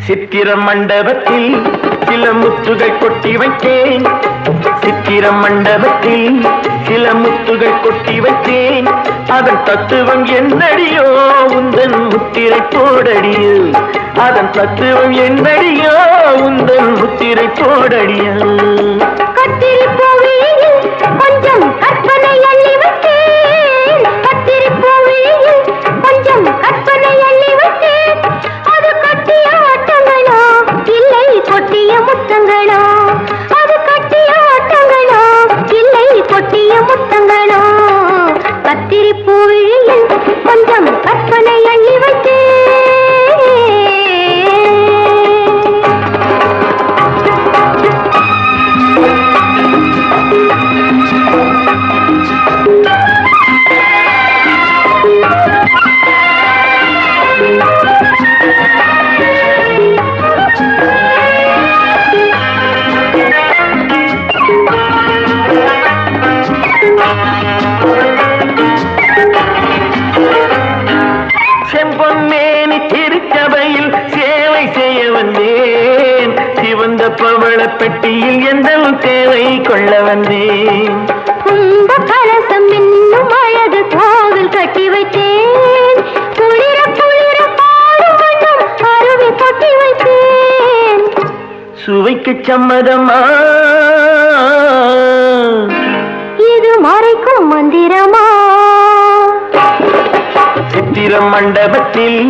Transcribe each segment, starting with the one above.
சித்திர மண்டபத்தில் சில முத்துகள் கொட்டி வைத்தேன். சித்திர மண்டபத்தில் சில முத்துகள் கொட்டி வைத்தேன். அதன் தத்துவம் என்னடியோ உந்தன் முத்திரை போடடியோ. அதன் தத்துவம் என்னடியோ உந்தன் முத்திரை போடடியோ. கொஞ்சம் கற்பனை அள்ளி வைத்தேன். கத்திரி பூவியில் கொஞ்சம் கற்பனை அள்ளி வைத்தேன். அது கட்டிய ஆட்டங்களோ இல்லை கொட்டிய முத்தங்களோ. அது கட்டிய ஆட்டங்களோ இல்லை கொட்டிய முத்தங்களோ. கத்திரி பூவியில் கொஞ்சம் கற்பனை அள்ளி வைத்தேன். செம்பொன்னேனி திருச்சபையில் சேவை செய்ய வந்தேன். சிவந்த பவள பெட்டியில் எந்த சேவை கொள்ள வந்தேன். கும்ப கலசம் இன்னும் அழகு கோவில் கட்டி வைத்தேன். குளிர குளிர பாடும் வண்ணம் அருவி கொட்டி வைத்தேன். சுவைக்கு சம்மதமா இது மறைக்கும் மந்திரமா? சித்திர மண்டபத்தில்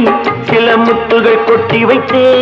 சில முத்துகள் கொட்டி வைத்தேன்.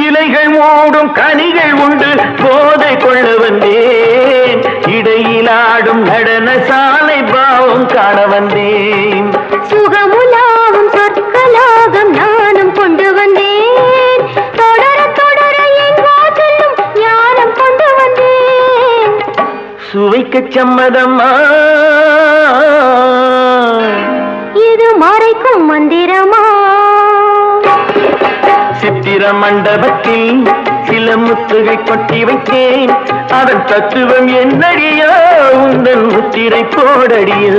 இலைகள் மூடும் கனிகள் உண்டு போதை கொள்ள வந்தேன். இடையிலாடும் நடன சாலை பாவம் காண வந்தேன். சுகமுலாவும் சொற்கலாகம் நானும் கொண்டு வந்தேன். தொடர தொடர எங்கோ செல்லும் ஞானம் கொண்டு வந்தேன். சுவைக்கு சம்மதமா இது மறைக்கும் மந்திரமா? சித்திர மண்டபத்தில் சில முத்துகள் கொட்டி வைத்தேன். அதன் தத்துவம் என்னடியோ உந்தன் முத்திரை போடடியோ.